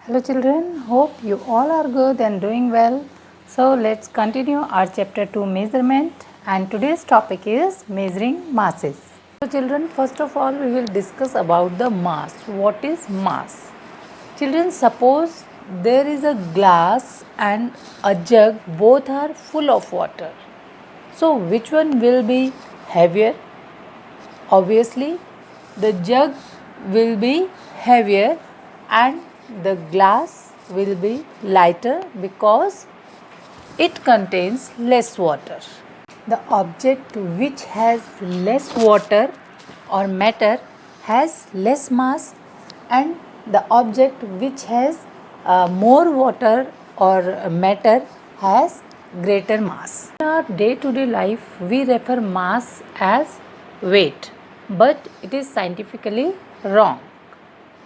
Hello children, hope you all are good and doing well. So let's continue our chapter 2 measurement, and today's topic is measuring masses. So children, first of all we will discuss about the mass. What is mass? Children, suppose there is a glass and a jug, both are full of water. So which one will be heavier? Obviously the jug will be heavier and the glass will be lighter because it contains less water. The object which has less water or matter has less mass, and the object which has more water or matter has greater mass. In our day-to-day life, we refer mass as weight, but it is scientifically wrong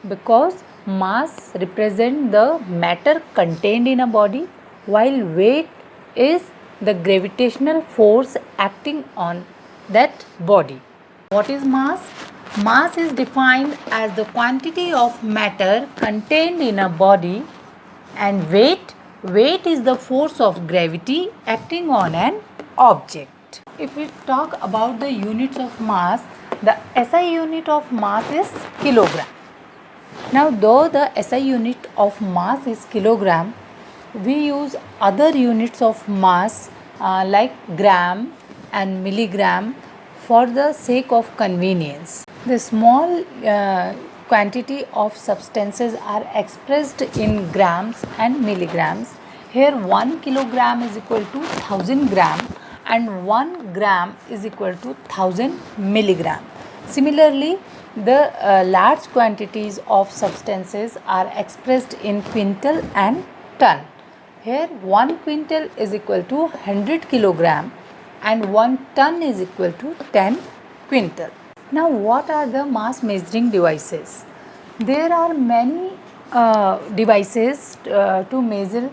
because mass represents the matter contained in a body, while weight is the gravitational force acting on that body. What is mass? Mass is defined as the quantity of matter contained in a body, and weight is the force of gravity acting on an object. If we talk about the units of mass, the SI unit of mass is kilogram. Now, though the SI unit of mass is kilogram, we use other units of mass like gram and milligram for the sake of convenience. The small quantity of substances are expressed in grams and milligrams. Here 1 kilogram is equal to 1000 gram and 1 gram is equal to 1000 milligram. Similarly, the large quantities of substances are expressed in quintal and ton. Here 1 quintal is equal to 100 kilogram and 1 ton is equal to 10 quintal. Now what are the mass measuring devices? There are many devices to measure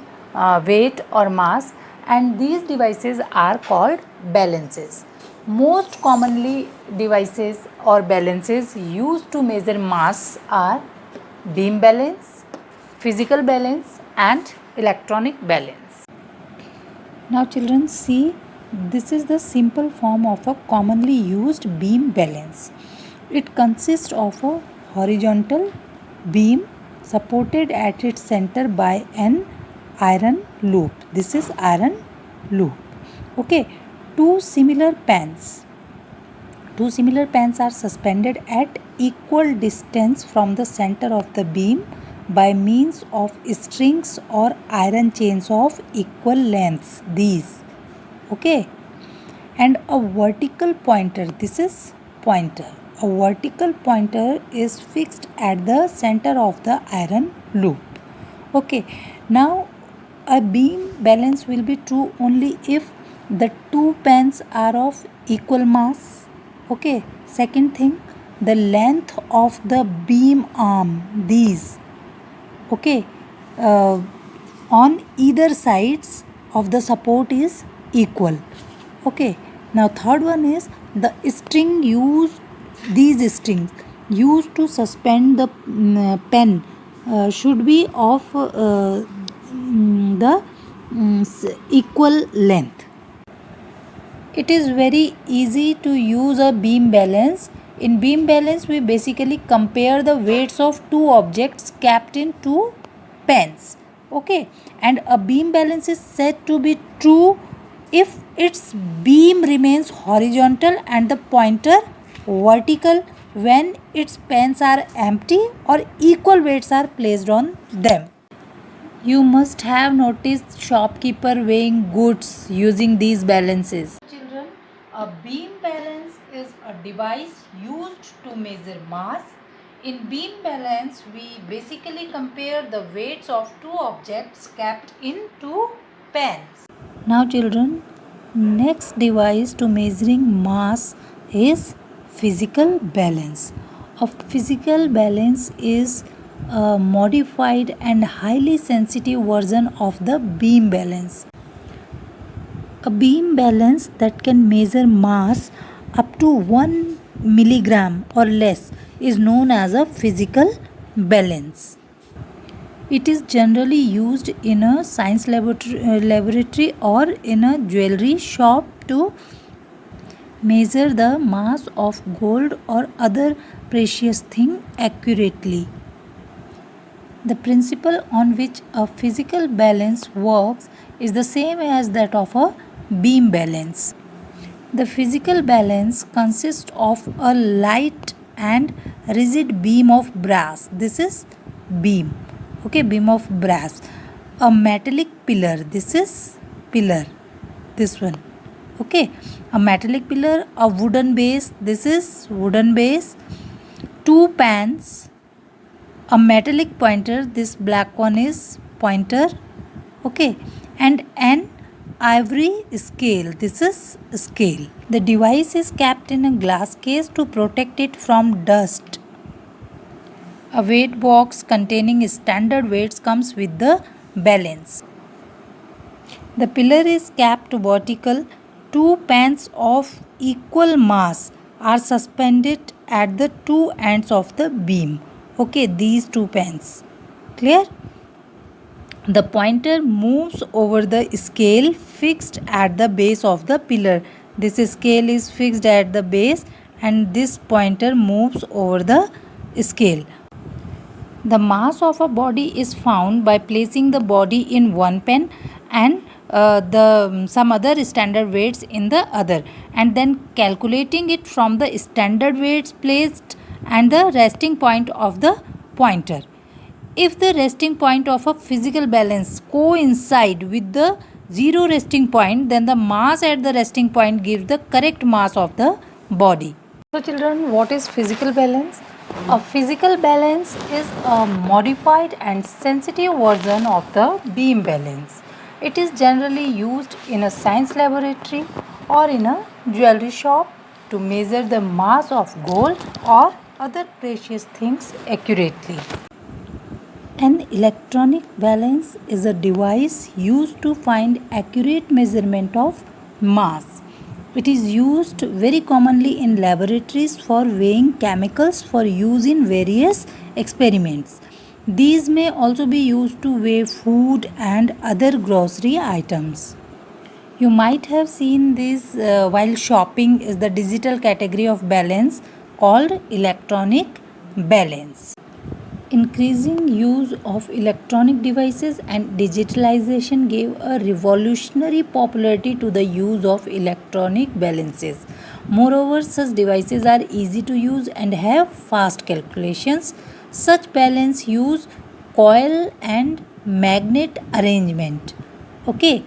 weight or mass, and these devices are called balances. Most commonly devices or balances used to measure mass are beam balance, physical balance and electronic balance. Now children, see, this is the simple form of a commonly used beam balance. It consists of a horizontal beam supported at its center by an iron loop. This is iron loop. Okay, two similar pans are suspended at equal distance from the center of the beam by means of strings or iron chains of equal lengths. These, okay, and a vertical pointer. This is pointer. A vertical pointer is fixed at the center of the iron loop. Okay, now a beam balance will be true only if the two pans are of equal mass. Okay, second thing, the length of the beam arm, these, okay, on either sides of the support is equal. Okay, now third one is the string used, these strings used to suspend the pen should be of the equal length. It is very easy to use a beam balance. In beam balance, we basically compare the weights of two objects kept in two pans. Okay, and a beam balance is said to be true if its beam remains horizontal and the pointer vertical when its pans are empty or equal weights are placed on them. You must have noticed shopkeeper weighing goods using these balances. Children, a beam balance is a device used to measure mass. In beam balance, we basically compare the weights of two objects kept in two pans. Now children, next device to measuring mass is physical balance. A physical balance is a modified and highly sensitive version of the beam balance. A beam balance that can measure mass up to 1 milligram or less is known as a physical balance. It is generally used in a science laboratory or in a jewelry shop to measure the mass of gold or other precious thing accurately. The principle on which a physical balance works is the same as that of a beam balance. The physical balance consists of a light and rigid beam of brass. This is beam. Okay, beam of brass. A metallic pillar. This is pillar. This one. Okay, a metallic pillar, a wooden base. This is wooden base. Two pans, a metallic pointer. This black one is pointer. Okay, and an ivory scale. This is scale. The device is kept in a glass case to protect it from dust. A weight box containing standard weights comes with the balance. The pillar is kept vertical. Two pans of equal mass are suspended at the two ends of the beam. Okay, these two pans. Clear? The pointer moves over the scale fixed at the base of the pillar. This scale is fixed at the base and this pointer moves over the scale. The mass of a body is found by placing the body in one pen and some other standard weights in the other, and then calculating it from the standard weights placed and the resting point of the pointer. If the resting point of a physical balance coincide with the zero resting point, then the mass at the resting point gives the correct mass of the body. So children, what is physical balance? A physical balance is a modified and sensitive version of the beam balance. It is generally used in a science laboratory or in a jewelry shop to measure the mass of gold or other precious things accurately. An electronic balance is a device used to find accurate measurement of mass. It is used very commonly in laboratories for weighing chemicals for use in various experiments. These may also be used to weigh food and other grocery items. You might have seen this while shopping is the digital category of balance called electronic balance. Increasing use of electronic devices and digitalization gave a revolutionary popularity to the use of electronic balances. Moreover, such devices are easy to use and have fast calculations. Such balance use coil and magnet arrangement. Okay,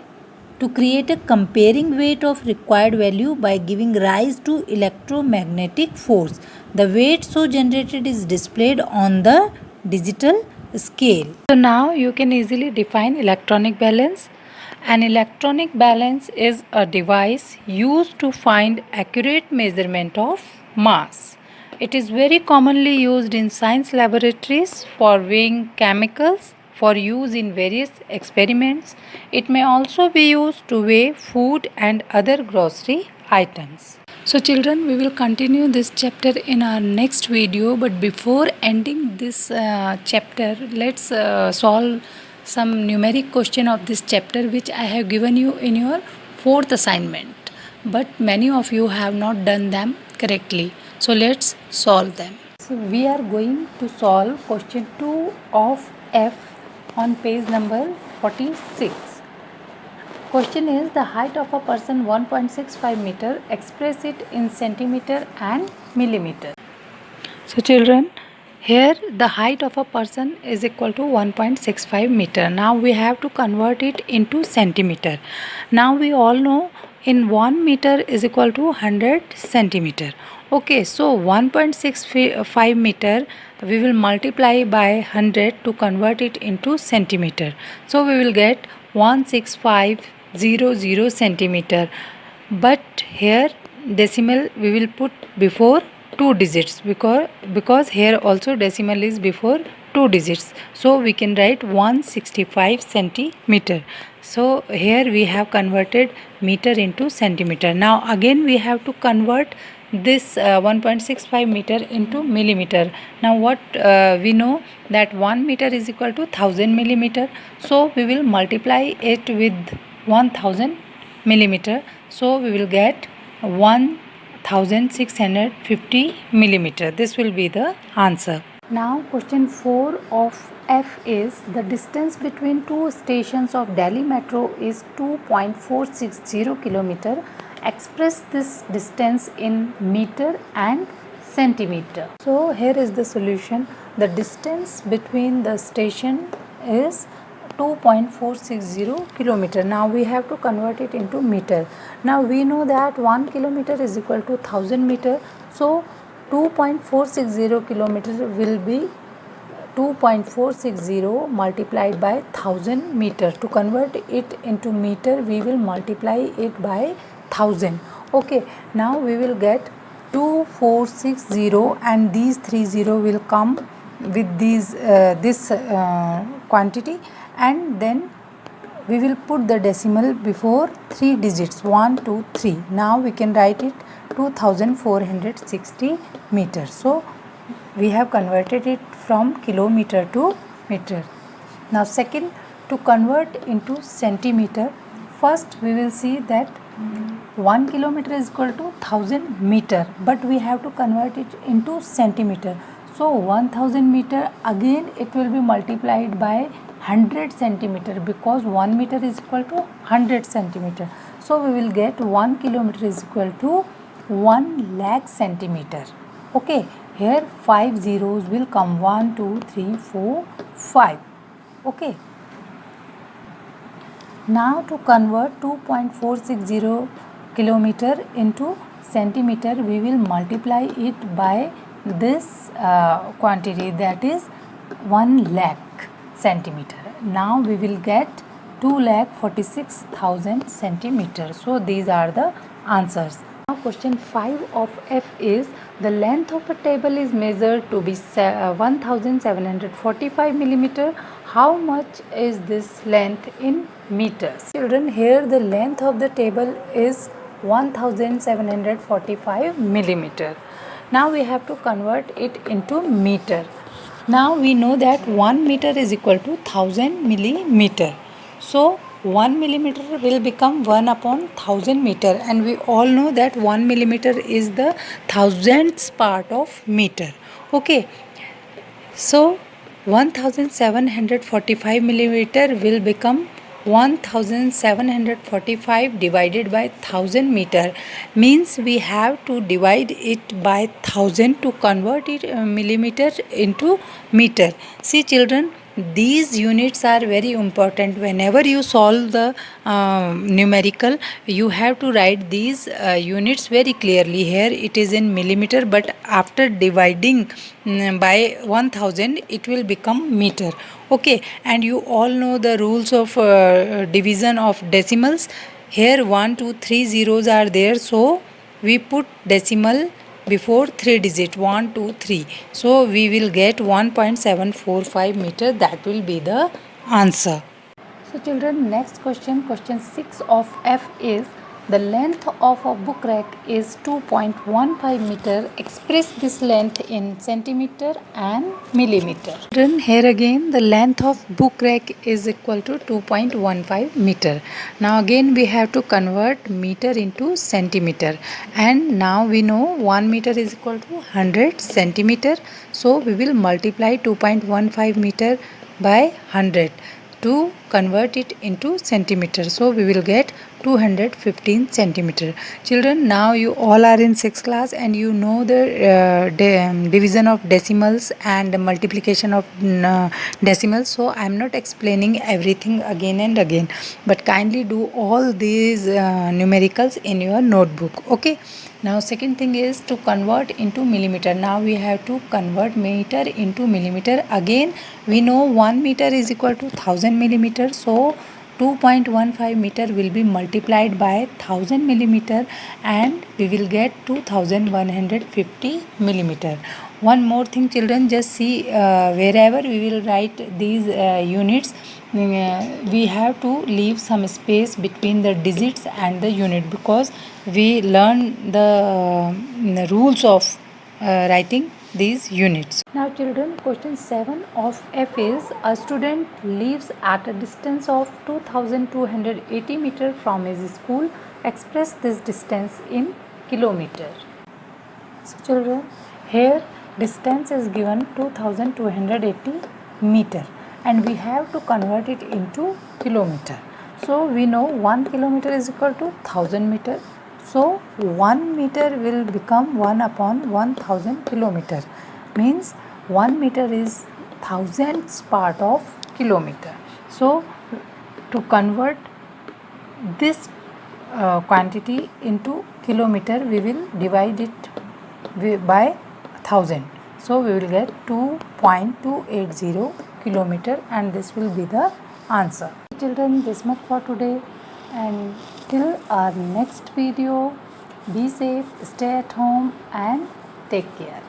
to create a comparing weight of required value by giving rise to electromagnetic force. The weight so generated is displayed on the digital scale. So now you can easily define electronic balance. An electronic balance is a device used to find accurate measurement of mass. It is very commonly used in science laboratories for weighing chemicals for use in various experiments. It may also be used to weigh food and other grocery items. So children, we will continue this chapter in our next video, but before ending this chapter, let's solve some numeric question of this chapter which I have given you in your fourth assignment, but many of you have not done them correctly. So let's solve them. So we are going to solve question 2 of F on page number 46. Question is the height of a person 1.65 meter, express it in centimeter and millimeter. So children, here the height of a person is equal to 1.65 meter. Now we have to convert it into centimeter. Now we all know in 1 meter is equal to 100 centimeter. Okay, so 1.65 meter we will multiply by 100 to convert it into centimeter. So we will get 16500 centimeter, but here decimal we will put before 2 digits because here also decimal is before 2 digits, so we can write 165 centimeter. So here we have converted meter into centimeter. Now again we have to convert this 1.65 meter into millimeter. Now what we know that 1 meter is equal to 1000 millimeter. So we will multiply it with 1000 millimeter. So we will get 1650 millimeter. This will be the answer. Now question 4 of F is the distance between two stations of Delhi Metro is 2.460 kilometer. Express this distance in meter and centimeter. So here is the solution. The distance between the station is 2.460 kilometer. Now we have to convert it into meter. Now we know that 1 kilometer is equal to 1000 meter. So 2.460 kilometer will be 2.460 multiplied by 1000 meter. To convert it into meter, we will multiply it by 1000. Okay, now we will get 2460 and these 30 will come with this quantity, and then we will put the decimal before 3 digits 1 2 3. Now we can write it 2460 meters. So we have converted it from kilometer to meter. Now second, to convert into centimeter, first we will see that 1 kilometer is equal to 1000 meter, but we have to convert it into centimeter. So 1000 meter, again it will be multiplied by 100 centimeter, because 1 meter is equal to 100 centimeter. So we will get 1 kilometer is equal to 1 lakh centimeter. Okay, here 5 zeros will come, 1 2 3 4 5. Okay, now to convert 2.460 kilometer into centimeter, we will multiply it by this quantity, that is 1 lakh centimeter. Now we will get 2,46,000 centimeters. So these are the answers. Now question 5 of F is the length of a table is measured to be 1745 millimeter. How much is this length in meters? Children, here the length of the table is 1745 millimeter. Now we have to convert it into meter. Now we know that 1 meter is equal to 1000 millimeter. So 1 millimeter will become 1 upon 1000 meter, and we all know that 1 millimeter is the thousandth part of meter. Okay, so 1745 millimeter will become 1745 divided by 1000 meter, means we have to divide it by 1000 to convert it millimeter into meter. See children, these units are very important. Whenever you solve the numerical, you have to write these units very clearly. Here it is in millimeter, but after dividing by 1000 it will become meter. Okay, and you all know the rules of division of decimals. Here 1 2 3 zeros are there, so we put decimal before 3 digit 1 2 3. So we will get 1.745 meter. That will be the answer. So children, next question, question 6 of F is the length of a book rack is 2.15 meter. Express this length in centimeter and millimeter. Children, here again the length of book rack is equal to 2.15 meter. Now again we have to convert meter into centimeter, and now we know 1 meter is equal to 100 centimeter. So we will multiply 2.15 meter by 100 to convert it into centimeter. So we will get 215 centimeter. Children, now you all are in 6th class and you know the division of decimals and multiplication of decimals. So I am not explaining everything again and again, but kindly do all these numericals in your notebook. Okay. Now second thing is to convert into millimeter. Now we have to convert meter into millimeter. Again we know 1 meter is equal to 1000 millimeter. So 2.15 meter will be multiplied by 1000 millimeter and we will get 2150 millimeter. One more thing children, just see wherever we will write these units, we have to leave some space between the digits and the unit, because we learn the rules of writing these units. Now children, question 7 of F is, a student lives at a distance of 2280 meter from his school. Express this distance in kilometer. So children, here distance is given 2280 meter and we have to convert it into kilometer. So we know 1 kilometer is equal to 1000 meter. So 1 meter will become 1 upon 1000 kilometer, means 1 meter is thousandths part of kilometer. So to convert this quantity into kilometer, we will divide it by 1000. So we will get 2.280 kilometer and this will be the answer. Children, this much for today, and till our next video, be safe, stay at home and take care.